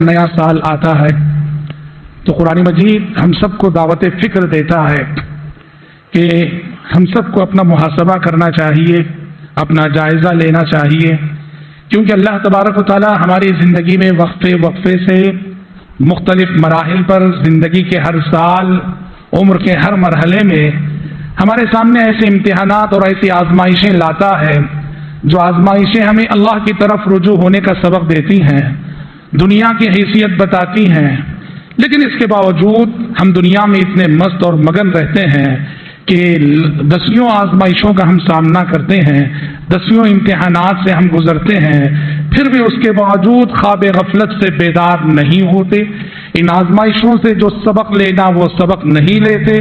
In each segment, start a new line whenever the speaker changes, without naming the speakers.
نیا سال آتا ہے تو قرآن مجید ہم سب کو دعوت فکر دیتا ہے کہ ہم سب کو اپنا محاسبہ کرنا چاہیے، اپنا جائزہ لینا چاہیے، کیونکہ اللہ تبارک و تعالی ہماری زندگی میں وقفے وقفے سے مختلف مراحل پر زندگی کے ہر سال، عمر کے ہر مرحلے میں ہمارے سامنے ایسے امتحانات اور ایسی آزمائشیں لاتا ہے جو آزمائشیں ہمیں اللہ کی طرف رجوع ہونے کا سبق دیتی ہیں، دنیا کی حیثیت بتاتی ہیں، لیکن اس کے باوجود ہم دنیا میں اتنے مست اور مگن رہتے ہیں کہ دسیوں آزمائشوں کا ہم سامنا کرتے ہیں، دسیوں امتحانات سے ہم گزرتے ہیں، پھر بھی اس کے باوجود خواب غفلت سے بیدار نہیں ہوتے، ان آزمائشوں سے جو سبق لینا وہ سبق نہیں لیتے،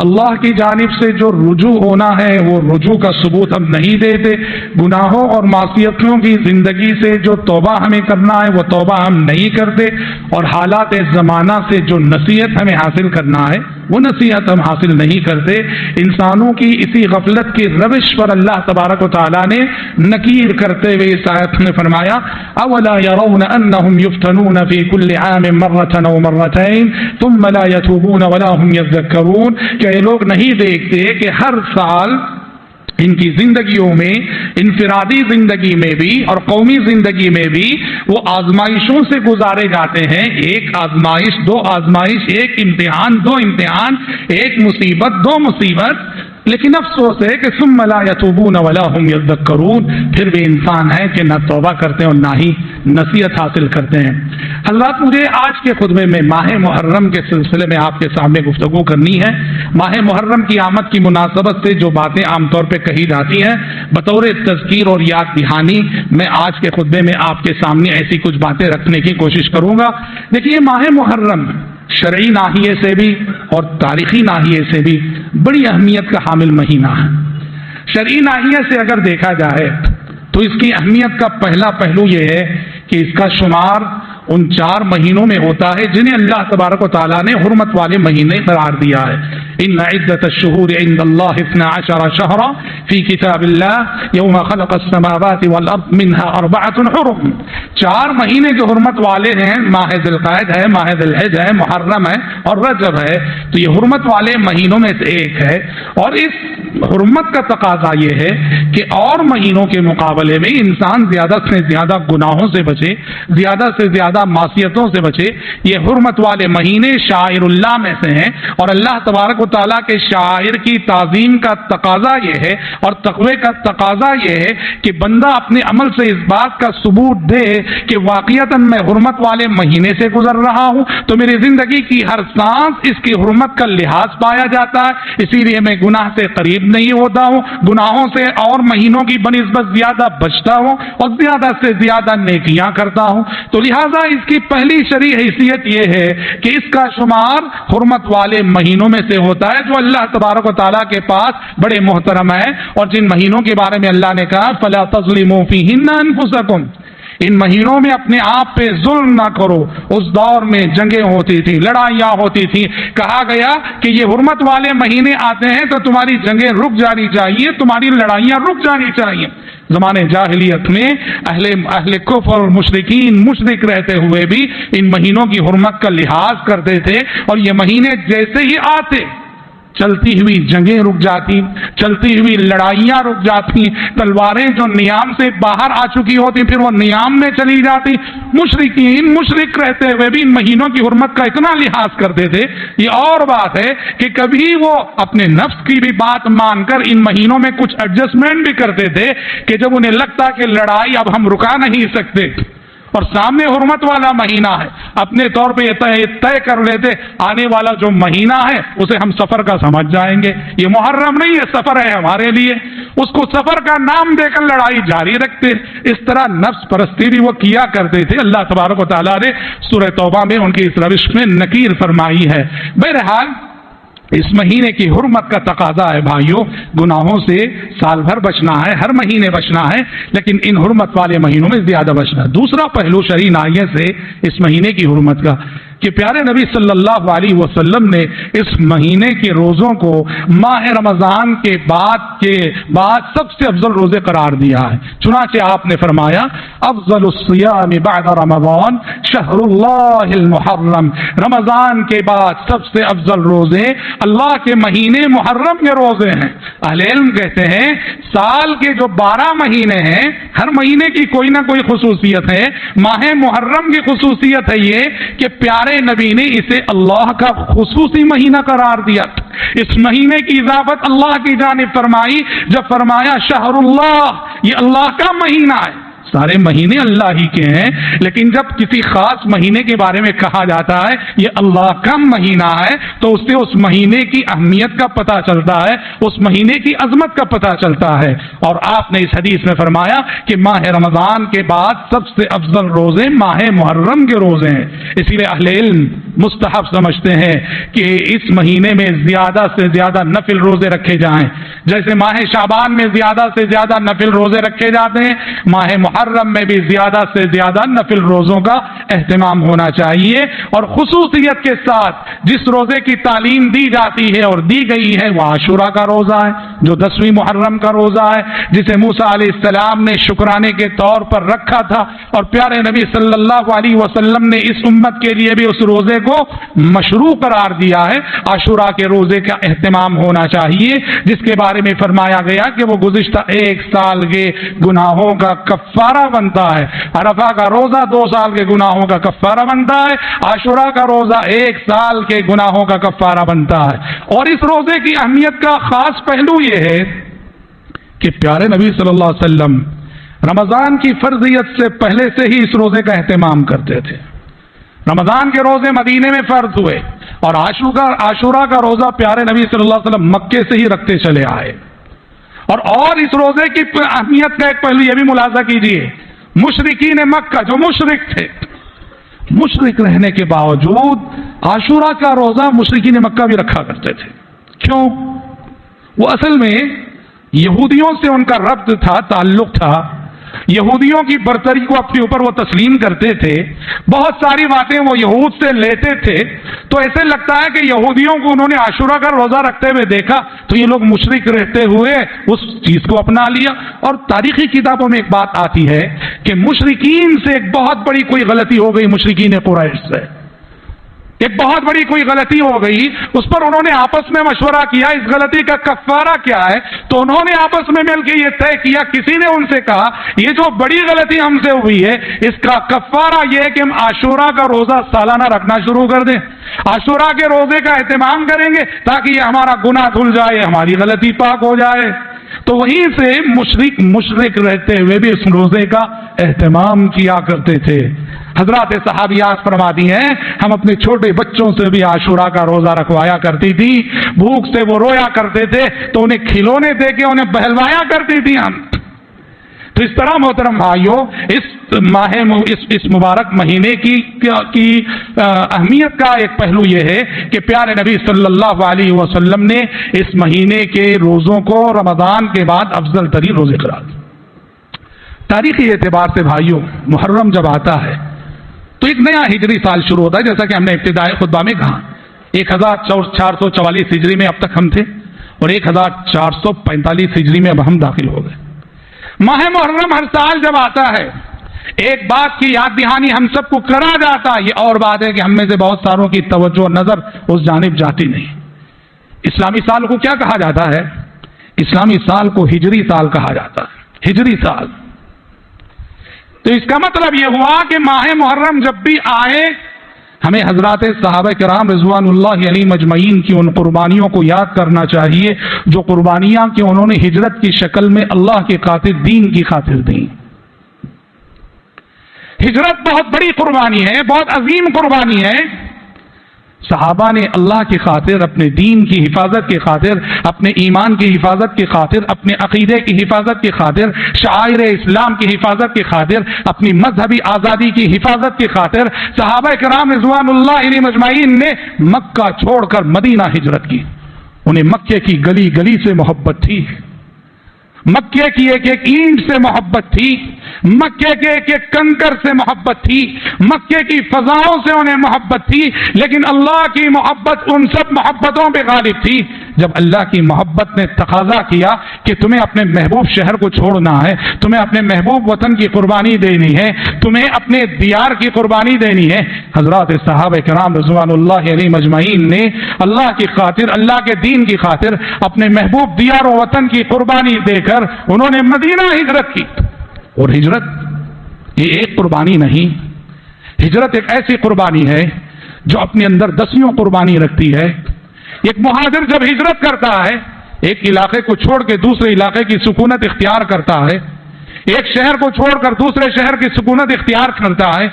اللہ کی جانب سے جو رجوع ہونا ہے وہ رجوع کا ثبوت ہم نہیں دیتے، گناہوں اور معصیتوں کی زندگی سے جو توبہ ہمیں کرنا ہے وہ توبہ ہم نہیں کرتے، اور حالات زمانہ سے جو نصیحت ہمیں حاصل کرنا ہے وہ نصیحت ہم حاصل نہیں کرتے۔ انسانوں کی اسی غفلت کی روش پر اللہ تبارک و تعالیٰ نے نکیر کرتے ہوئے اس آیت میں فرمایا اولا يرون انهم يفتنون في كل عام مرة او مرتين ثم لا يتوبون ولا هم يذكرون، کہ یہ لوگ نہیں دیکھتے کہ ہر سال ان کی زندگیوں میں، انفرادی زندگی میں بھی اور قومی زندگی میں بھی وہ آزمائشوں سے گزارے جاتے ہیں، ایک آزمائش، دو آزمائش، ایک امتحان، دو امتحان، ایک مصیبت، دو مصیبت، لیکن افسوس ہے کہ ثم لا يتوبون ولا هم يذكرون، پھر بھی انسان ہے کہ نہ توبہ کرتے ہیں اور نہ ہی نصیحت حاصل کرتے ہیں۔ حضرات، مجھے آج کے خطبے میں ماہ محرم کے سلسلے میں آپ کے سامنے گفتگو کرنی ہے۔ ماہ محرم کی آمد کی مناسبت سے جو باتیں عام طور پہ کہی جاتی ہیں، بطور تذکیر اور یاد دہانی میں آج کے خطبے میں آپ کے سامنے ایسی کچھ باتیں رکھنے کی کوشش کروں گا۔ دیکھیے، ماہ محرم شرعی ناحیے سے بھی اور تاریخی ناحیے سے بھی بڑی اہمیت کا حامل مہینہ ہے۔ شرعی ناحیے سے اگر دیکھا جائے تو اس کی اہمیت کا پہلا پہلو یہ ہے کہ اس کا شمار ان 4 مہینوں میں ہوتا ہے جنہیں اللہ تبارک و تعالیٰ نے حرمت والے مہینے قرار دیا ہے۔ ان عدت الشہور عند اللہ 12 شہرا فی کتاب اللہ یوم خلق السماوات والارض منها 4 حرم، 4 مہینے جو حرمت والے ہیں، ماہ ذی القعدہ ہے، ماہ ذی الحجہ ہے، محرم ہے اور رجب ہے، تو یہ حرمت والے مہینوں میں سے ایک ہے، اور اس حرمت کا تقاضا یہ ہے کہ اور مہینوں کے مقابلے میں انسان زیادہ سے زیادہ گناہوں سے بچے، زیادہ سے زیادہ معصیتوں سے بچے۔ یہ حرمت والے مہینے شاعر اللہ میں سے ہیں، اور اللہ تبارک و تعالیٰ کے شاعر کی تعظیم کا تقاضا یہ ہے اور تقوی کا تقاضا یہ ہے کہ بندہ اپنے عمل سے اس بات کا ثبوت دے کہ واقعتاً میں حرمت والے مہینے سے گزر رہا ہوں، تو میری زندگی کی ہر سانس اس کی حرمت کا لحاظ پایا جاتا ہے، اسی لیے میں گناہ سے قریب نہیں ہوتا ہوں، گناہوں سے اور مہینوں کی بنسبت زیادہ بچتا ہوں اور زیادہ سے زیادہ نیکیاں کرتا ہوں۔ تو لہٰذا اس کی پہلی شرعی حیثیت یہ ہے کہ اس کا شمار حرمت والے مہینوں میں سے ہوتا ہے جو اللہ تبارک و تعالیٰ کے پاس بڑے محترم ہے، اور جن مہینوں کے بارے میں اللہ نے کہا فَلَا تَظْلِمُوا فِيهِنَّ أَنفُسَكُمْ، ان مہینوں میں اپنے آپ پہ ظلم نہ کرو۔ اس دور میں جنگیں ہوتی تھی، لڑائیاں ہوتی تھی، کہا گیا کہ یہ حرمت والے مہینے آتے ہیں تو تمہاری جنگیں رک جانی چاہیے، تمہاری لڑائیاں رک جانی چاہیے۔ زمانے جاہلیت میں اہل کفر اور مشرکین مشرک رہتے ہوئے بھی ان مہینوں کی حرمت کا لحاظ کرتے تھے، اور یہ مہینے جیسے ہی آتے چلتی ہوئی جنگیں رک جاتی، چلتی ہوئی لڑائیاں رک جاتی، تلواریں جو نیام سے باہر آ چکی ہوتی پھر وہ نیام میں چلی جاتی۔ مشرکین مشرک رہتے ہوئے بھی ان مہینوں کی حرمت کا اتنا لحاظ کرتے تھے۔ یہ اور بات ہے کہ کبھی وہ اپنے نفس کی بھی بات مان کر ان مہینوں میں کچھ ایڈجسٹمنٹ بھی کرتے تھے کہ جب انہیں لگتا کہ لڑائی اب ہم رکا نہیں سکتے اور سامنے حرمت والا مہینہ ہے، اپنے طور پہ یہ طے کر لیتے آنے والا جو مہینہ ہے اسے ہم سفر کا سمجھ جائیں گے، یہ محرم نہیں، یہ سفر ہے ہمارے لیے، اس کو سفر کا نام دے کر لڑائی جاری رکھتے۔ اس طرح نفس پرستی بھی وہ کیا کرتے تھے۔ اللہ تبارک و تعالیٰ نے سورہ توبہ میں ان کی اس روش میں نکیر فرمائی ہے۔ بہرحال اس مہینے کی حرمت کا تقاضا ہے بھائیوں، گناہوں سے سال بھر بچنا ہے، ہر مہینے بچنا ہے، لیکن ان حرمت والے مہینوں میں زیادہ بچنا ہے۔ دوسرا پہلو شرعی ناحیے سے اس مہینے کی حرمت کا کہ پیارے نبی صلی اللہ علیہ وسلم نے اس مہینے کے روزوں کو ماہ رمضان کے بعد سب سے افضل روزے قرار دیا ہے. چنانچہ آپ نے فرمایا افضل الصیام بعد رمضان شہر اللہ المحرم، رمضان کے بعد سب سے افضل روزے اللہ کے مہینے محرم کے روزے ہیں. اہل علم کہتے ہیں سال کے جو 12 مہینے ہیں ہر مہینے کی کوئی نہ کوئی خصوصیت ہے. ماہ محرم کی خصوصیت ہے یہ کہ پیارے نبی نے اسے اللہ کا خصوصی مہینہ قرار دیا. اس مہینے کی اضافت اللہ کی جانب فرمائی جب فرمایا شہر اللہ، یہ اللہ کا مہینہ ہے. سارے مہینے اللہ ہی کے ہیں، لیکن جب کسی خاص مہینے کے بارے میں کہا جاتا ہے یہ اللہ کا مہینہ ہے تو اس سے اس مہینے کی اہمیت کا پتہ چلتا ہے، اس مہینے کی عظمت کا پتہ چلتا ہے. اور آپ نے اس حدیث میں فرمایا کہ ماہ رمضان کے بعد سب سے افضل روزے ماہ محرم کے روزے ہیں. اسی لیے اہل علم مستحب سمجھتے ہیں کہ اس مہینے میں زیادہ سے زیادہ نفل روزے رکھے جائیں. جیسے ماہ شعبان میں زیادہ سے زیادہ نفل روزے رکھے جاتے ہیں، ماہ محرم میں بھی زیادہ سے زیادہ نفل روزوں کا اہتمام ہونا چاہیے. اور خصوصیت کے ساتھ جس روزے کی تعلیم دی جاتی ہے اور دی گئی ہے وہ عاشورہ کا روزہ ہے جو 10ویں محرم کا روزہ ہے، جسے موسیٰ علیہ السلام نے شکرانے کے طور پر رکھا تھا اور پیارے نبی صلی اللہ علیہ وسلم نے اس امت کے لیے بھی اس روزے کو مشروع قرار دیا ہے. عاشورہ کے روزے کا اہتمام ہونا چاہیے جس کے بارے میں فرمایا گیا کہ وہ گزشتہ 1 سال کے گناہوں کا کفارہ بنتا ہے. عرفہ کا روزہ 2 سال کے گناہوں کا کفارہ بنتا ہے، عاشورہ کا روزہ 1 سال کے گناہوں کا کفارہ بنتا ہے. اور اس روزے کی اہمیت کا خاص پہلو یہ ہے کہ پیارے نبی صلی اللہ علیہ وسلم رمضان کی فرضیت سے پہلے سے ہی اس روزے کا اہتمام کرتے تھے. رمضان کے روزے مدینے میں فرض ہوئے اور عاشورہ کا روزہ پیارے نبی صلی اللہ علیہ وسلم مکے سے ہی رکھتے چلے آئے. اور اس روزے کی اہمیت کا ایک پہلو یہ بھی ملاحظہ کیجئے، مشرکین مکہ جو مشرک تھے، مشرک رہنے کے باوجود عاشورہ کا روزہ مشرکین مکہ بھی رکھا کرتے تھے. کیوں؟ وہ اصل میں یہودیوں سے ان کا ربط تھا، تعلق تھا. یہودیوں کی برتری کو اپنے اوپر وہ تسلیم کرتے تھے، بہت ساری باتیں وہ یہود سے لیتے تھے. تو ایسے لگتا ہے کہ یہودیوں کو انہوں نے عاشورہ کا روزہ رکھتے ہوئے دیکھا تو یہ لوگ مشرک رہتے ہوئے اس چیز کو اپنا لیا. اور تاریخی کتابوں میں ایک بات آتی ہے کہ مشرکین سے ایک بہت بڑی کوئی غلطی ہو گئی، مشرکین قریش سے ایک بہت بڑی کوئی غلطی ہو گئی. اس پر انہوں نے آپس میں مشورہ کیا اس غلطی کا کفارہ کیا ہے. تو انہوں نے آپس میں مل کے یہ طے کیا، کسی نے ان سے کہا یہ جو بڑی غلطی ہم سے ہوئی ہے اس کا کفارہ یہ ہے کہ ہم عاشورہ کا روزہ سالانہ رکھنا شروع کر دیں، عاشورہ کے روزے کا اہتمام کریں گے تاکہ یہ ہمارا گناہ دھل جائے، ہماری غلطی پاک ہو جائے. تو وہیں سے مشرک رہتے ہوئے بھی اس روزے کا اہتمام کیا کرتے تھے. حضرات صحابیات فرماتی ہیں ہم اپنے چھوٹے بچوں سے بھی عاشورہ کا روزہ رکھوایا کرتی تھی. بھوک سے وہ رویا کرتے تھے تو انہیں کھلونے دے کے انہیں بہلوایا کرتی تھی ہم. تو اس طرح محترم بھائیوں اس مبارک مہینے کی اہمیت کا ایک پہلو یہ ہے کہ پیارے نبی صلی اللہ علیہ وسلم نے اس مہینے کے روزوں کو رمضان کے بعد افضل ترین روزے قرار دیا. تاریخی اعتبار سے بھائیوں محرم جب آتا ہے تو ایک نیا ہجری سال شروع ہوتا ہے. جیسا کہ ہم نے ابتدائی خطبہ میں کہا 1444 ہجری میں اب تک ہم تھے اور 1445 ہجری میں اب ہم داخل ہو گئے. ماہ محرم ہر سال جب آتا ہے ایک بات کی یاد دہانی ہم سب کو کرا جاتا ہے. یہ اور بات ہے کہ ہم میں سے بہت ساروں کی توجہ اور نظر اس جانب جاتی نہیں. اسلامی سال کو کیا کہا جاتا ہے؟ اسلامی سال کو ہجری سال کہا جاتا ہے، ہجری سال. تو اس کا مطلب یہ ہوا کہ ماہ محرم جب بھی آئے ہمیں حضرات صحابہ کرام رضوان اللہ علیہم اجمعین کی ان قربانیوں کو یاد کرنا چاہیے جو قربانیاں کہ انہوں نے ہجرت کی شکل میں اللہ کی خاطر، دین کی خاطر دیں. ہجرت بہت بڑی قربانی ہے، بہت عظیم قربانی ہے. صحابہ نے اللہ کی خاطر، اپنے دین کی حفاظت کی خاطر، اپنے ایمان کی حفاظت کی خاطر، اپنے عقیدے کی حفاظت کی خاطر، شعائر اسلام کی حفاظت کی خاطر، اپنی مذہبی آزادی کی حفاظت کی خاطر صحابہ کرام رضوان اللہ علیہم اجمعین نے مکہ چھوڑ کر مدینہ ہجرت کی. انہیں مکے کی گلی گلی سے محبت تھی، مکے کی ایک ایک اینٹ سے محبت تھی، مکے کے ایک ایک کنکر سے محبت تھی، مکے کی فضاؤں سے انہیں محبت تھی، لیکن اللہ کی محبت ان سب محبتوں پہ غالب تھی۔ جب اللہ کی محبت نے تقاضا کیا کہ تمہیں اپنے محبوب شہر کو چھوڑنا ہے، تمہیں اپنے محبوب وطن کی قربانی دینی ہے، تمہیں اپنے دیار کی قربانی دینی ہے، حضرات صحابہ کرام رضوان اللہ علیہم اجمعین نے اللہ کی خاطر، اللہ کے دین کی خاطر اپنے محبوب دیار و وطن کی قربانی دے کر انہوں نے مدینہ ہجرت کی۔ اور ہجرت یہ ایک قربانی نہیں، ہجرت ایک ایسی قربانی ہے جو اپنے اندر 10 قربانی رکھتی ہے۔ ایک مہاجر جب ہجرت کرتا ہے، ایک علاقے کو چھوڑ کے دوسرے علاقے کی سکونت اختیار کرتا ہے، ایک شہر کو چھوڑ کر دوسرے شہر کی سکونت اختیار کرتا ہے،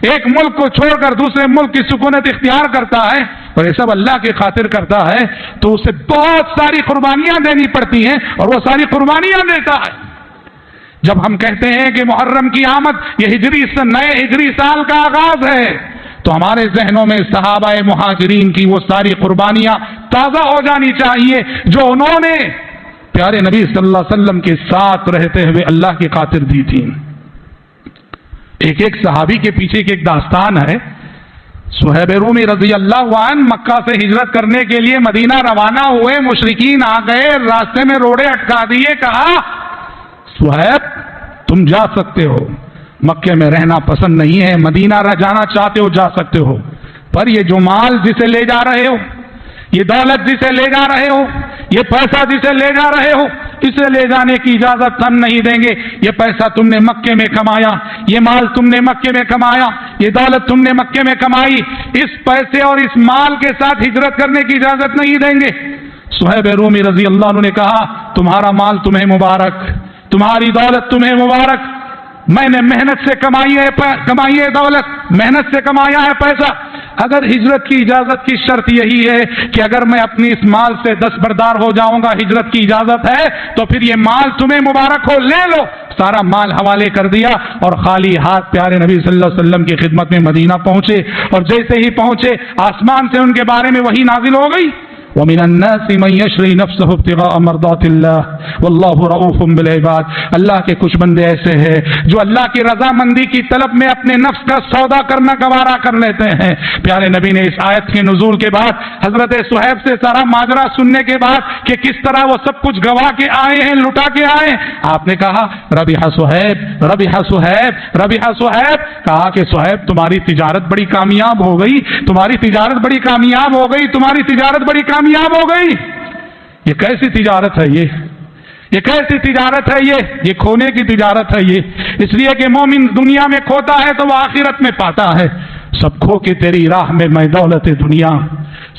ایک ملک کو چھوڑ کر دوسرے ملک کی سکونت اختیار کرتا ہے، اور یہ سب اللہ کی خاطر کرتا ہے، تو اسے بہت ساری قربانیاں دینی پڑتی ہیں، اور وہ ساری قربانیاں دیتا ہے۔ جب ہم کہتے ہیں کہ محرم کی آمد یہ نئے ہجری سال کا آغاز ہے، تو ہمارے ذہنوں میں صحابہ مہاجرین کی وہ ساری قربانیاں تازہ ہو جانی چاہیے جو انہوں نے پیارے نبی صلی اللہ علیہ وسلم کے ساتھ رہتے ہوئے اللہ کی خاطر دی تھی۔ ایک ایک صحابی کے پیچھے کی ایک داستان ہے۔ صہیب رومی رضی اللہ عنہ مکہ سے ہجرت کرنے کے لیے مدینہ روانہ ہوئے، مشرکین آ گئے، راستے میں روڑے اٹکا دیے، کہا صہیب تم جا سکتے ہو، مکے میں رہنا پسند نہیں ہے، مدینہ جانا چاہتے ہو جا سکتے ہو، پر یہ جو مال جسے لے جا رہے ہو، یہ دولت جسے لے جا رہے ہو، یہ پیسہ جسے لے جا رہے ہو، اسے لے جانے کی اجازت ہم نہیں دیں گے۔ یہ پیسہ تم نے مکے میں کمایا، یہ مال تم نے مکے میں کمایا، یہ دولت تم نے مکے میں کمائی، اس پیسے اور اس مال کے ساتھ ہجرت کرنے کی اجازت نہیں دیں گے۔ صہیب رومی رضی اللہ عنہ نے کہا تمہارا مال تمہیں مبارک، تمہاری دولت تمہیں مبارک، میں نے محنت سے کمائی ہے دولت، محنت سے کمایا ہے پیسہ، اگر ہجرت کی اجازت کی شرط یہی ہے کہ اگر میں اپنی اس مال سے دستبردار ہو جاؤں گا، ہجرت کی اجازت ہے، تو پھر یہ مال تمہیں مبارک ہو، لے لو۔ سارا مال حوالے کر دیا اور خالی ہاتھ پیارے نبی صلی اللہ علیہ وسلم کی خدمت میں مدینہ پہنچے، اور جیسے ہی پہنچے آسمان سے ان کے بارے میں وحی نازل ہو گئی، وَمِنَ النَّاسِ مَن يَشْرِي نَفْسَهُ ابْتِغَاءَ مَرْضَاتِ اللَّهِ وَاللَّهُ رَءُوفٌ بِالْعِبَادِ۔ اللہ کے کچھ بندے ایسے ہیں جو اللہ کی رضامندی کی طلب میں اپنے نفس کا سودا کرنا گوارا کر لیتے ہیں۔ پیارے نبی نے اس آیت کے نزول کے بعد حضرت صہیب سے سارا ماجرا سننے کے بعد کہ کس طرح وہ سب کچھ گوا کے آئے ہیں، لٹا کے آئے ہیں، آپ نے کہا ربح صہیب، ربح صہیب، ربح صہیب، کہا کہ صہیب تمہاری تجارت بڑی کامیاب ہو گئی، تمہاری تجارت بڑی کامیاب ہو گئی، تمہاری تجارت بڑی کامیاب ہو گئی۔ یہ کیسی تجارت ہے؟ یہ کیسی تجارت ہے؟ یہ کھونے کی تجارت ہے۔ یہ اس لیے کہ مومن دنیا میں کھوتا ہے تو وہ آخرت میں پاتا ہے۔ سب کھو کے تیری راہ میں میں دولت دنیا،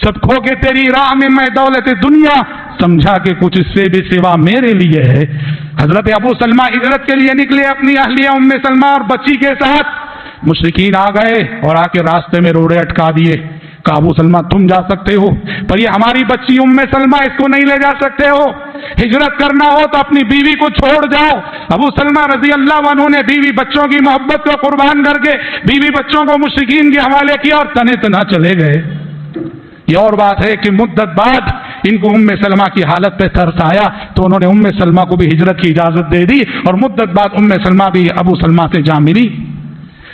سب کھو کے تیری راہ میں میں دولت دنیا، سمجھا کہ کچھ اس سے بھی سوا میرے لیے ہے۔ حضرت ابو سلمہ ہجرت کے لیے نکلے اپنی اہلیہ ام سلمہ اور بچی کے ساتھ، مشرکین آ گئے اور آ کے راستے میں روڑے اٹکا دیے، کہ ابو سلمہ تم جا سکتے ہو، پر یہ ہماری بچی ام سلمہ، اس کو نہیں لے جا سکتے ہو، ہجرت کرنا ہو تو اپنی بیوی کو چھوڑ جاؤ۔ ابو سلمہ رضی اللہ عنہ نے بیوی بچوں کی محبت کو قربان کر کے بیوی بچوں کو مشرکین کے حوالے کیا اور تنے تنا چلے گئے۔ یہ اور بات ہے کہ مدت بعد ان کو ام سلمہ کی حالت پہ ترس آیا تو انہوں نے ام سلمہ کو بھی ہجرت کی اجازت دے دی، اور مدت بعد ام سلمہ بھی ابو سلمہ سے جا ملی۔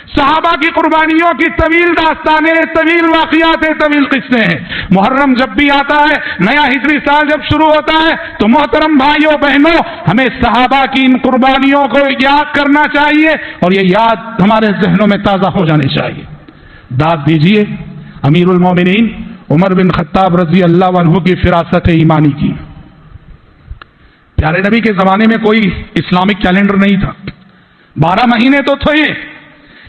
صحابہ کی قربانیوں کی طویل داستانیں، طویل واقعات، طویل قصے ہیں۔ محرم جب بھی آتا ہے، نیا ہجری سال جب شروع ہوتا ہے، تو محترم بھائیوں بہنوں، ہمیں صحابہ کی ان قربانیوں کو یاد کرنا چاہیے، اور یہ یاد ہمارے ذہنوں میں تازہ ہو جانی چاہیے۔ داد دیجیے امیر المومنین عمر بن خطاب رضی اللہ عنہ کی فراست ایمانی کی۔ پیارے نبی کے زمانے میں کوئی اسلامک کیلنڈر نہیں تھا، 12 مہینے تو تھے،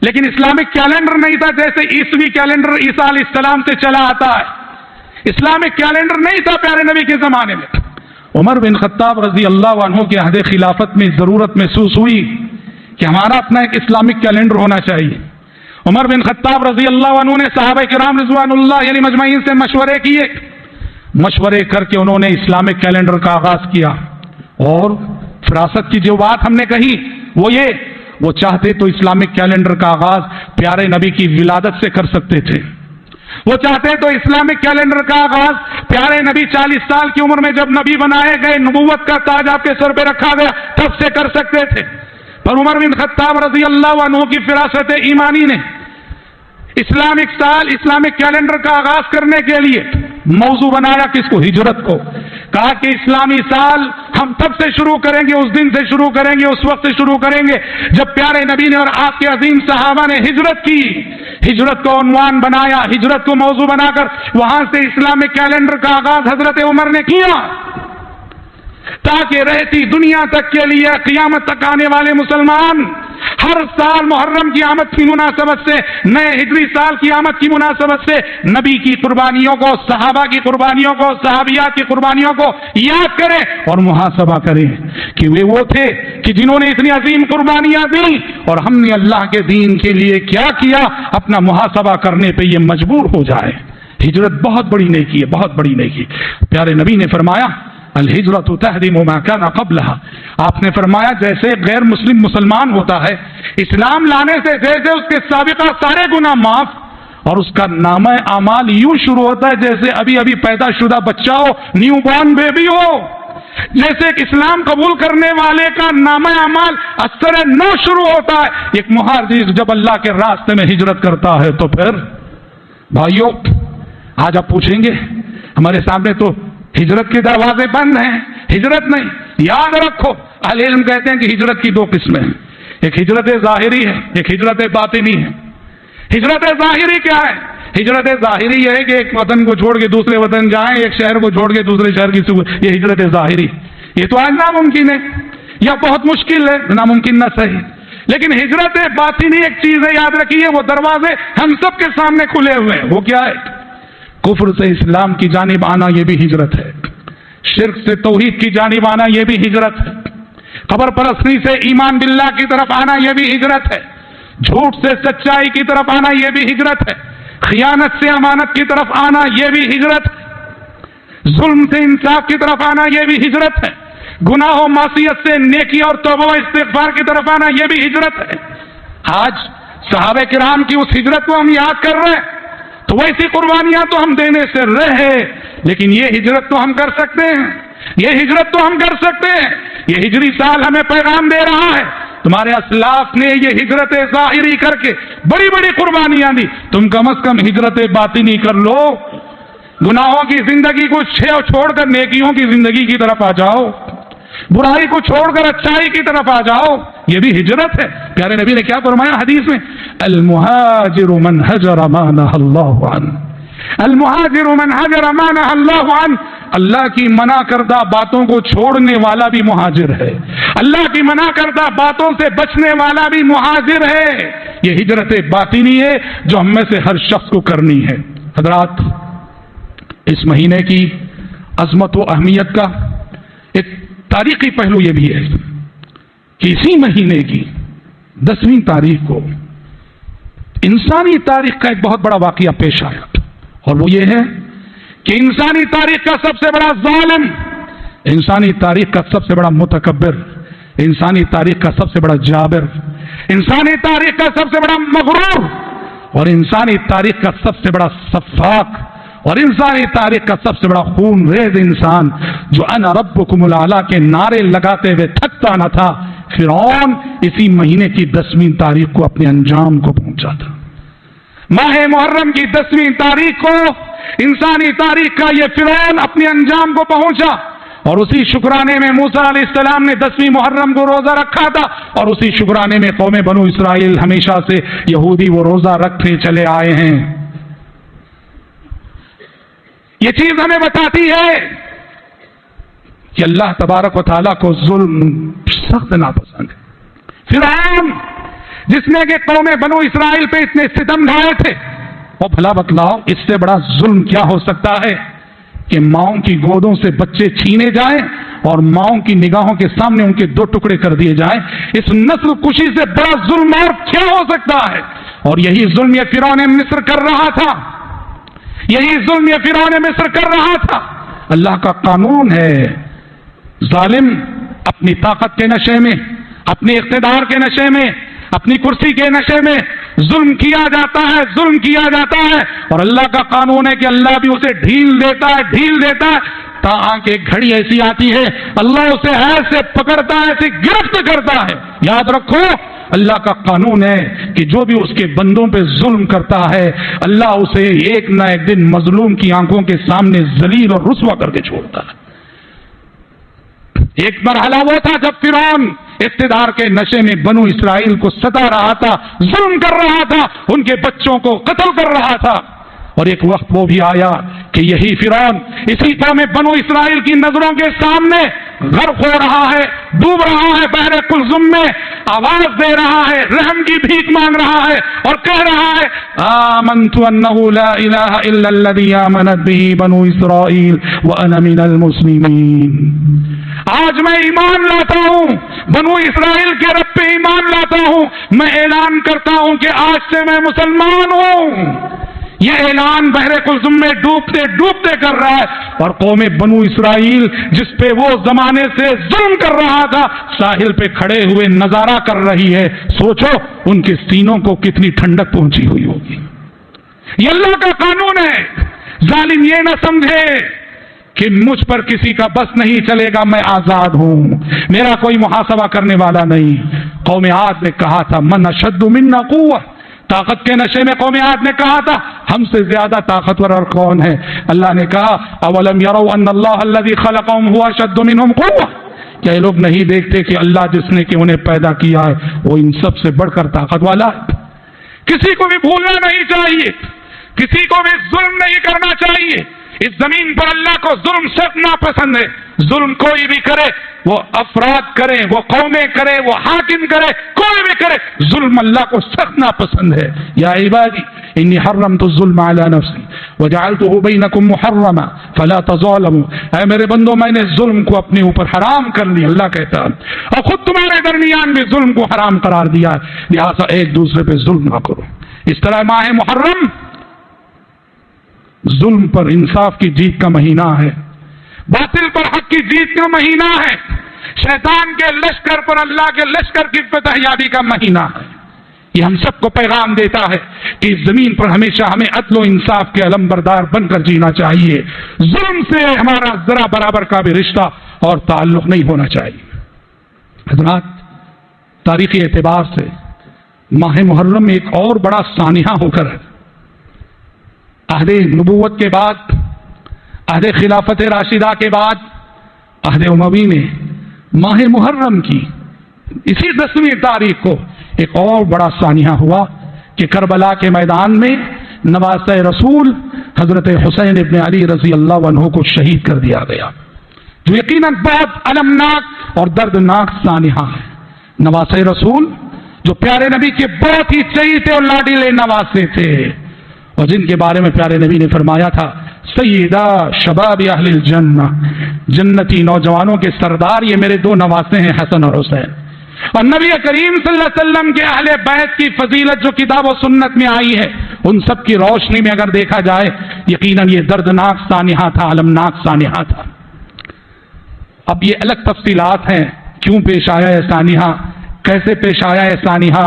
لیکن اسلامک کیلنڈر نہیں تھا جیسے عیسوی کیلنڈر عیسیٰ علیہ السلام سے چلا آتا ہے۔ اسلامک کیلنڈر نہیں تھا پیارے نبی کے زمانے میں۔ عمر بن خطاب رضی اللہ عنہ کے عہد خلافت میں ضرورت محسوس ہوئی کہ ہمارا اپنا ایک اسلامک کیلنڈر ہونا چاہیے۔ عمر بن خطاب رضی اللہ عنہ نے صحابہ کرام رضوان اللہ علیہم اجمعین سے مشورے کیے، مشورے کر کے انہوں نے اسلامک کیلنڈر کا آغاز کیا، اور فراست کی جو بات ہم نے کہی وہ چاہتے تو اسلامک کیلنڈر کا آغاز پیارے نبی کی ولادت سے کر سکتے تھے، وہ چاہتے تو اسلامک کیلنڈر کا آغاز پیارے نبی 40 سال کی عمر میں جب نبی بنائے گئے، نبوت کا تاج آپ کے سر پہ رکھا گیا، تب سے کر سکتے تھے، پر عمر بن خطاب رضی اللہ عنہ کی فراست ایمانی نے اسلامک سال، اسلامک کیلنڈر کا آغاز کرنے کے لیے موضوع بنایا کس کو؟ ہجرت کو۔ کہا کہ اسلامی سال ہم تب سے شروع کریں گے، اس دن سے شروع کریں گے، اس وقت سے شروع کریں گے جب پیارے نبی نے اور آپ کے عظیم صحابہ نے ہجرت کی، ہجرت کو عنوان بنایا، ہجرت کو موضوع بنا کر وہاں سے اسلامک کیلنڈر کا آغاز حضرت عمر نے کیا، تاکہ رہتی دنیا تک کے لیے قیامت تک آنے والے مسلمان ہر سال محرم کی آمد کی مناسبت سے، نئے ہجری سال کی آمد کی مناسبت سے نبی کی قربانیوں کو، صحابہ کی قربانیوں کو، صحابیات کی قربانیوں کو یاد کریں اور محاسبہ کریں کہ وہ تھے کہ جنہوں نے اتنی عظیم قربانیاں دیں اور ہم نے اللہ کے دین کے لیے کیا کیا، اپنا محاسبہ کرنے پہ یہ مجبور ہو جائے۔ ہجرت بہت بڑی نیکی ہے، بہت بڑی نیکی۔ پیارے نبی نے فرمایا الہجرت تہدم ما کان قبلها، آپ نے فرمایا جیسے غیر مسلم مسلمان ہوتا ہے، اسلام لانے سے جیسے اس کے سابقہ سارے گناہ معاف اور اس کا نامہ اعمال یوں شروع ہوتا ہے جیسے ابھی ابھی پیدا شدہ بچہ ہو، نیو بورن بیبی ہو، جیسے ایک اسلام قبول کرنے والے کا نامہ اعمال اثر نو شروع ہوتا ہے۔ ایک مہاجر جب اللہ کے راستے میں ہجرت کرتا ہے تو پھر بھائیو آج آپ پوچھیں گے ہمارے سامنے تو ہجرت کے دروازے بند ہیں، ہجرت نہیں۔ یاد رکھو اہل علم کہتے ہیں کہ ہجرت کی دو قسمیں ہیں، ایک ہجرت ظاہری ہے، ایک ہجرت باطنی ہے۔ ہجرت ظاہری کیا ہے؟ ہجرت ظاہری یہ ہے کہ ایک وطن کو چھوڑ کے دوسرے وطن جائیں، ایک شہر کو چھوڑ کے دوسرے شہر کی یہ ہجرت ظاہری، یہ تو آج ناممکن ہے یا بہت مشکل ہے، ناممکن نہ صحیح۔ لیکن ہجرت باطنی ایک چیز ہے، یاد رکھیے، وہ دروازے ہم سب کے سامنے کھلے ہوئے ہیں۔ وہ کیا ہے؟ کفر سے اسلام کی جانب آنا یہ بھی ہجرت ہے، شرک سے توحید کی جانب آنا یہ بھی ہجرت ہے، قبر پرستی سے ایمان باللہ کی طرف آنا یہ بھی ہجرت ہے، جھوٹ سے سچائی کی طرف آنا یہ بھی ہجرت ہے، خیانت سے امانت کی طرف آنا یہ بھی ہجرت ہے، ظلم سے انصاف کی طرف آنا یہ بھی ہجرت ہے، گناہ و معصیت سے نیکی اور توبہ و استغفار کی طرف آنا یہ بھی ہجرت ہے۔ آج صحابہ کرام کی اس ہجرت کو ہم یاد کر رہے ہیں، تو ویسی قربانیاں تو ہم دینے سے رہے، لیکن یہ ہجرت تو ہم کر سکتے ہیں، یہ ہجرت تو ہم کر سکتے ہیں۔ یہ ہجری سال ہمیں پیغام دے رہا ہے، تمہارے اسلاف نے یہ ہجرت ظاہری کر کے بڑی بڑی قربانیاں دی، تم کم از کم ہجرت باطنی کر لو، گناہوں کی زندگی کو چھوڑ کر نیکیوں کی زندگی کی طرف آ جاؤ، برائی کو چھوڑ کر اچھائی کی طرف آ جاؤ، یہ بھی ہجرت ہے۔ پیارے نبی نے کیا فرمایا حدیث میں؟ المہاجر من ہجر ما نہی اللہ عنہ، المہاجر من ہجر ما نہی اللہ عنہ، اللہ کی منع کردہ باتوں کو چھوڑنے والا بھی مہاجر ہے، اللہ کی منع کردہ باتوں سے بچنے والا بھی مہاجر ہے۔ یہ ہجرت باطنی ہے جو ہم میں سے ہر شخص کو کرنی ہے۔ حضرات، اس مہینے کی عظمت و اہمیت کا ایک تاریخی پہلو یہ بھی ہے کہ اسی مہینے کی 10ویں تاریخ کو انسانی تاریخ کا ایک بہت بڑا واقعہ پیش آیا، اور وہ یہ ہے کہ انسانی تاریخ کا سب سے بڑا ظالم، انسانی تاریخ کا سب سے بڑا متکبر، انسانی تاریخ کا سب سے بڑا جابر، انسانی تاریخ کا سب سے بڑا مغرور، اور انسانی تاریخ کا سب سے بڑا سفاک، اور انسانی تاریخ کا سب سے بڑا خون ریز انسان جو انا ربکم الاعلی کے نعرے لگاتے ہوئے تھکتا نہ تھا، فرعون، اسی مہینے کی 10ویں تاریخ کو اپنے انجام کو پہنچا تھا۔ ماہ محرم کی 10ویں تاریخ کو انسانی تاریخ کا یہ فرعون اپنے انجام کو پہنچا، اور اسی شکرانے میں موسیٰ علیہ السلام نے 10ویں محرم کو روزہ رکھا تھا، اور اسی شکرانے میں قوم بنو اسرائیل ہمیشہ سے یہودی وہ روزہ رکھتے چلے آئے ہیں۔ یہ چیز ہمیں بتاتی ہے کہ اللہ تبارک و تعالیٰ کو ظلم سخت ناپسند ہے۔ فرعون جس نے کہ قوم بنو اسرائیل پہ اتنے ستم ڈھائے تھے، وہ بھلا بتلاؤ اس سے بڑا ظلم کیا ہو سکتا ہے کہ ماؤں کی گودوں سے بچے چھینے جائیں اور ماؤں کی نگاہوں کے سامنے ان کے 2 ٹکڑے کر دیے جائیں؟ اس نسل کشی سے بڑا ظلم اور کیا ہو سکتا ہے؟ اور یہی ظلم یہ فرعون مصر کر رہا تھا، یہی ظلم یہ فرعون مصر کر رہا تھا۔ اللہ کا قانون ہے، ظالم اپنی طاقت کے نشے میں، اپنے اقتدار کے نشے میں، اپنی کرسی کے نشے میں ظلم کیا جاتا ہے، ظلم کیا جاتا ہے، اور اللہ کا قانون ہے کہ اللہ بھی اسے ڈھیل دیتا ہے تاکہ کہ گھڑی ایسی آتی ہے اللہ اسے ایسے پکڑتا ہے، ایسے گرفت کرتا ہے۔ یاد رکھو اللہ کا قانون ہے کہ جو بھی اس کے بندوں پہ ظلم کرتا ہے اللہ اسے ایک نہ ایک دن مظلوم کی آنکھوں کے سامنے ذلیل اور رسوا کر کے چھوڑتا ہے۔ ایک مرحلہ وہ تھا جب فرعون اقتدار کے نشے میں بنو اسرائیل کو ستا رہا تھا، ظلم کر رہا تھا، ان کے بچوں کو قتل کر رہا تھا، اور ایک وقت وہ بھی آیا کہ یہی فرعون اسی قوم بنو اسرائیل کی نظروں کے سامنے غرق ہو رہا ہے، ڈوب رہا ہے بحر قلزم میں، آواز دے رہا ہے، رحم کی بھیک مانگ رہا ہے اور کہہ رہا ہے آمنت انہ لا الہ الا الذی آمنت بہ بنو اسرائیل وانا من المسلمین۔ آج میں ایمان لاتا ہوں، بنو اسرائیل کے رب پہ ایمان لاتا ہوں، میں اعلان کرتا ہوں کہ آج سے میں مسلمان ہوں۔ یہ اعلان بحر قلزم میں ڈوبتے کر رہا ہے، اور قوم بنو اسرائیل جس پہ وہ زمانے سے ظلم کر رہا تھا ساحل پہ کھڑے ہوئے نظارہ کر رہی ہے۔ سوچو ان کے سینوں کو کتنی ٹھنڈک پہنچی ہوئی ہوگی۔ یہ اللہ کا قانون ہے۔ ظالم یہ نہ سمجھے کہ مجھ پر کسی کا بس نہیں چلے گا، میں آزاد ہوں، میرا کوئی محاسبہ کرنے والا نہیں۔ قوم عاد نے کہا تھا من اشد منا قوہ، طاقت کے نشے میں قوم عاد نے کہا تھا ہم سے زیادہ طاقتور اور کون ہے؟ اللہ نے کہا اولم یروا ان اللہ الذی خلقهم هو اشد منهم قوہ، کیا یہ لوگ نہیں دیکھتے کہ اللہ جس نے کہ انہیں پیدا کیا ہے وہ ان سب سے بڑھ کر طاقت والا ہے؟ کسی کو بھی بھولنا نہیں چاہیے، کسی کو بھی ظلم نہیں کرنا چاہیے۔ اس زمین پر اللہ کو ظلم سخت ناپسند ہے۔ ظلم کوئی بھی کرے، وہ افراد کرے، وہ قومیں کرے، وہ حاکم کرے، کوئی بھی کرے، ظلم اللہ کو سخت ناپسند ہے۔ یا عبادی انی حرمت الظلم علی نفسی وجعلته بینکم محرما فلا تظالموا، اے میرے بندو میں نے ظلم کو اپنے اوپر حرام کر لیا، اللہ کہتا ہے، اور خود تمہارے درمیان بھی ظلم کو حرام قرار دیا ہے، لہذا ایک دوسرے پہ ظلم نہ کرو۔ اس طرح ماہ محرم ظلم پر انصاف کی جیت کا مہینہ ہے، باطل پر حق کی جیت کا مہینہ ہے، شیطان کے لشکر پر اللہ کے لشکر کی فتح یابی کا مہینہ ہے۔ یہ ہم سب کو پیغام دیتا ہے کہ اس زمین پر ہمیشہ ہمیں عدل و انصاف کے علمبردار بن کر جینا چاہیے، ظلم سے ہمارا ذرا برابر کا بھی رشتہ اور تعلق نہیں ہونا چاہیے۔ حضرات، تاریخی اعتبار سے ماہ محرم ایک اور بڑا سانحہ ہو کر عہد نبوت کے بعد، عہد خلافت راشدہ کے بعد، عہد اموی میں ماہ محرم کی اسی 10ویں تاریخ کو ایک اور بڑا سانحہ ہوا کہ کربلا کے میدان میں نواسۂ رسول حضرت حسین ابن علی رضی اللہ عنہ کو شہید کر دیا گیا، جو یقیناً بہت المناک اور دردناک سانحہ ہے۔ نواسۂ رسول جو پیارے نبی کے بہت ہی چہیتے اور لاڈلے نواسے تھے، اور جن کے بارے میں پیارے نبی نے فرمایا تھا سیدہ شباب اہل الجنہ، جنتی نوجوانوں کے سردار یہ میرے دو نواسے ہیں حسن اور حسین۔ اور نبی کریم صلی اللہ علیہ وسلم کے اہل بیت کی فضیلت جو کتاب و سنت میں آئی ہے ان سب کی روشنی میں اگر دیکھا جائے یقیناً یہ دردناک سانحہ تھا، المناک سانحہ تھا۔ اب یہ الگ تفصیلات ہیں، کیوں پیش آیا ہے سانحہ، کیسے پیش آیا ہے سانحہ،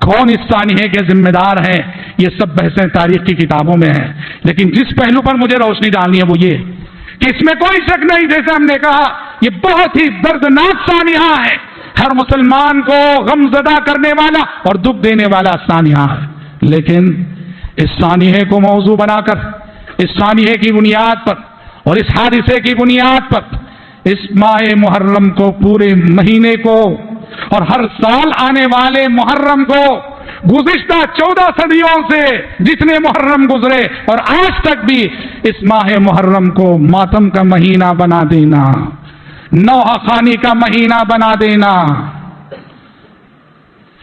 کون اس سانحے کے ذمہ دار ہیں، یہ سب بحثیں تاریخ کی کتابوں میں ہیں۔ لیکن جس پہلو پر مجھے روشنی ڈالنی ہے وہ یہ کہ اس میں کوئی شک نہیں، جیسے ہم نے کہا یہ بہت ہی دردناک سانحہ ہے، ہر مسلمان کو غم زدہ کرنے والا اور دکھ دینے والا سانحہ ہے۔ لیکن اس سانحے کو موضوع بنا کر، اس سانحے کی بنیاد پر اور اس حادثے کی بنیاد پر اس ماہ محرم کو، پورے مہینے کو اور ہر سال آنے والے محرم کو، گزشتہ 14 صدیوں سے جتنے محرم گزرے اور آج تک بھی اس ماہ محرم کو ماتم کا مہینہ بنا دینا، نوحہ خوانی کا مہینہ بنا دینا،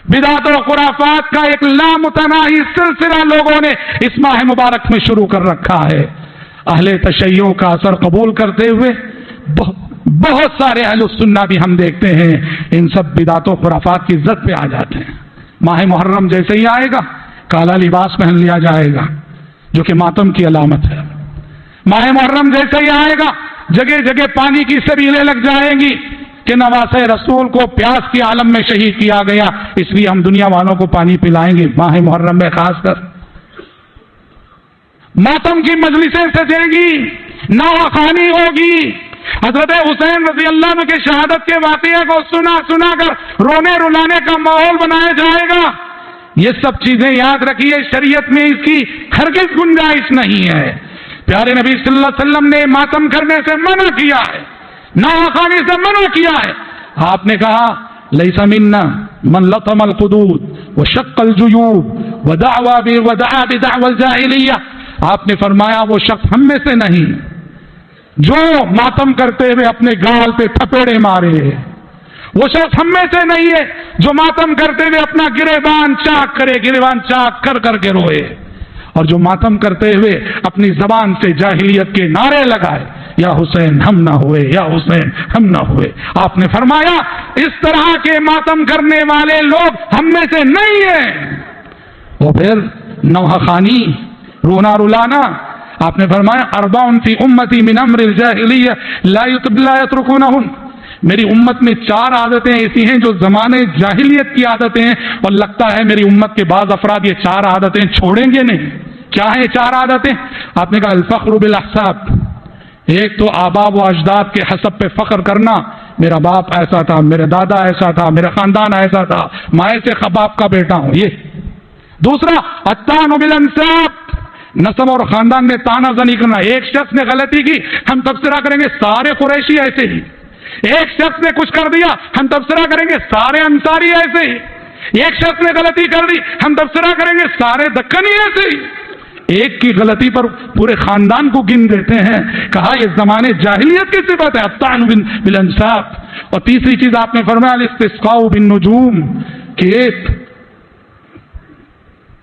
بدعت و خرافات کا ایک لامتناہی سلسلہ لوگوں نے اس ماہ مبارک میں شروع کر رکھا ہے۔ اہل تشیع کا اثر قبول کرتے ہوئے بہت سارے اہل السنہ بھی ہم دیکھتے ہیں ان سب بدعت و خرافات کی زد پہ آ جاتے ہیں۔ ماہ محرم جیسے ہی آئے گا کالا لباس پہن لیا جائے گا جو کہ ماتم کی علامت ہے۔ ماہ محرم جیسے ہی آئے گا جگہ جگہ پانی کی سبیلیں لگ جائیں گی، کہ نواسہ رسول کو پیاس کی عالم میں شہید کیا گیا، اس لیے ہم دنیا والوں کو پانی پلائیں گے ماہ محرم میں خاص کر۔ ماتم کی مجلسیں سجیں گی، نوحہ خوانی ہوگی، حضرت حسین رضی اللہ عنہ کے شہادت کے واقعے کو سنا کر رونے رلانے کا ماحول بنایا جائے گا۔ یہ سب چیزیں یاد رکھیے، شریعت میں اس کی ہرگز گنجائش نہیں ہے۔ پیارے نبی صلی اللہ علیہ وسلم نے ماتم کرنے سے منع کیا ہے، نوحہ خوانی سے منع کیا ہے۔ آپ نے کہا لیس منا من لطم القدود وشق الجیوب ودعا بدعوى الجاہلیہ، آپ نے فرمایا وہ شخص ہم میں سے نہیں جو ماتم کرتے ہوئے اپنے گال پہ تھپیڑے مارے، وہ شخص ہم میں سے نہیں ہے جو ماتم کرتے ہوئے اپنا گریبان چاک کرے، گریبان چاک کر کر کے روئے، اور جو ماتم کرتے ہوئے اپنی زبان سے جاہلیت کے نعرے لگائے، یا حسین ہم نہ ہوئے، یا حسین ہم نہ ہوئے۔ آپ نے فرمایا اس طرح کے ماتم کرنے والے لوگ ہم میں سے نہیں ہیں۔ اور پھر نوحہ خوانی، رونا رلانا، آپ نے فرمایا اربع فی امتی من امر الجاہلیہ لا یترکونہن، میری امت میں 4 عادتیں ایسی ہیں جو زمانے جاہلیت کی عادتیں ہیں، اور لگتا ہے میری امت کے بعض افراد یہ 4 عادتیں چھوڑیں گے نہیں۔ کیا ہیں 4 عادتیں؟ آپ نے کہا الفخر بالاحساب، ایک تو آبا و اجداد کے حسب پہ فخر کرنا، میرا باپ ایسا تھا، میرا دادا ایسا تھا، میرا خاندان ایسا تھا، میں ایسے باپ کا بیٹا ہوں۔ یہ دوسرا الطعن بالانساب، نسب اور خاندان میں تانا زنی کرنا، ایک شخص نے غلطی کی ہم تبصرہ کریں گے سارے قریشی ایسے ہی، ایک شخص نے کچھ کر دیا ہم تبصرہ کریں گے سارے انصاری ایسے ہی، ایک شخص نے غلطی کر دی ہم تبصرہ کریں گے سارے دکنی ایسے ہی، ایک کی غلطی پر پورے خاندان کو گن دیتے ہیں۔ کہا یہ زمانے جاہلیت کی صفت ہے الطعن بالانساب۔ اور تیسری چیز آپ نے فرمایا الاستسقاء بالنجوم، کہ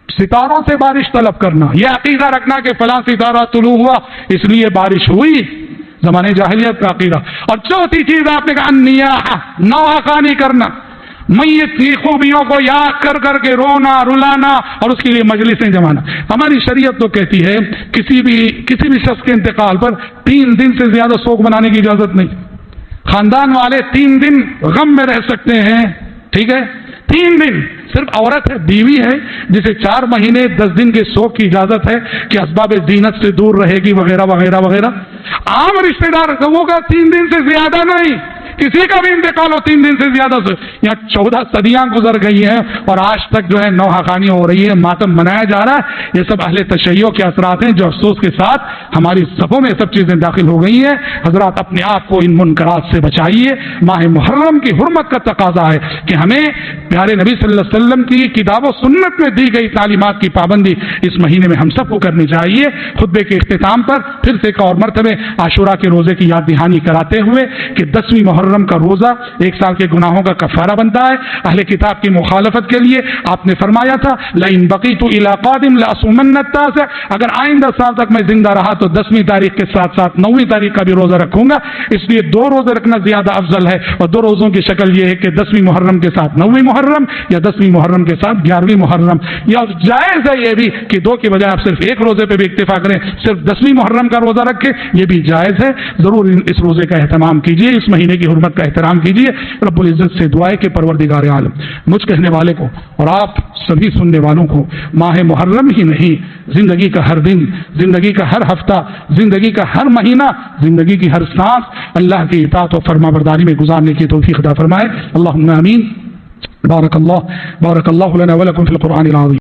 ستاروں سے بارش طلب کرنا، یہ عقیدہ رکھنا کہ فلاں ستارہ طلوع ہوا اس لیے بارش ہوئی، زمانے جاہلیت کا عقیدہ۔ اور چوتھی چیز آپ نے کہا النیاحہ، نوحہ خوانی کرنا، میت کی خوبیوں کو یاد کر کر کے رونا رلانا اور اس کے لیے مجلسیں جمانا۔ ہماری شریعت تو کہتی ہے کسی بھی شخص کے انتقال پر 3 دن سے زیادہ سوگ منانے کی اجازت نہیں، خاندان والے 3 دن غم میں رہ سکتے ہیں، ٹھیک ہے، 3 دن۔ صرف عورت ہے، بیوی ہے، جسے 4 مہینے 10 دن کے سوگ کی اجازت ہے کہ اسباب زینت سے دور رہے گی وغیرہ وغیرہ وغیرہ۔ عام رشتہ دار لوگوں کا 3 دن سے زیادہ نہیں، کسی کا بھی انتقال ہو 3 دن سے زیادہ سے، یہاں 14 صدیاں گزر گئی ہیں اور آج تک جو ہے نوحہ خوانی ہو رہی ہے، ماتم منایا جا رہا ہے۔ یہ سب اہل تشیع کے اثرات ہیں جو افسوس کے ساتھ ہماری صفوں میں سب چیزیں داخل ہو گئی ہیں۔ حضرات اپنے آپ کو ان منکرات سے بچائیے۔ ماہ محرم کی حرمت کا تقاضا ہے کہ ہمیں پیارے نبی صلی اللہ علیہ وسلم کی کتاب و سنت میں دی گئی تعلیمات کی پابندی اس مہینے میں ہم سب کو کرنی چاہیے۔ خطبے کے اختتام پر پھر سے ایک اور مرتبہ عاشوراء کے روزے کی یاد دہانی کراتے ہوئے کہ 10ویں محرم کا روزہ 1 سال کے گناہوں کا کفارہ بنتا ہے۔ اہل کتاب کی مخالفت کے لیے آپ نے فرمایا تھا لئن بقیت الی قادم لاصومن التاسع، اگر آئندہ سال تک میں زندہ رہا تو 10ویں تاریخ کے ساتھ ساتھ 9ویں تاریخ کا بھی روزہ رکھوں گا۔ اس لیے 2 روزے رکھنا زیادہ افضل ہے، اور 2 روزوں کی شکل یہ ہے کہ 10ویں محرم کے ساتھ 9ویں محرم، یا 10ویں محرم کے ساتھ 11ویں محرم، یا جائز ہے یہ بھی کہ 2 کی بجائے آپ صرف 1 روزے پہ بھی اکتفا کریں، صرف 10ویں محرم کا روزہ رکھیں، یہ بھی جائز ہے۔ ضرور اس روزے کا اہتمام کیجیے، اس مہینے کی حرمت کا احترام کیجیے۔ رب العزت سے دعائے کہ پروردگار عالم مجھ کہنے والے کو اور آپ سبھی سننے والوں کو ماہ محرم ہی نہیں، زندگی کا ہر دن، زندگی کا ہر ہفتہ، زندگی کا ہر مہینہ، زندگی کی ہر سانس اللہ کی اطاعت و فرما برداری میں گزارنے کی توفیق عطا فرمائے۔ اللہم آمین۔ بارک اللہ لنا ولکم فی القرآن العظیم۔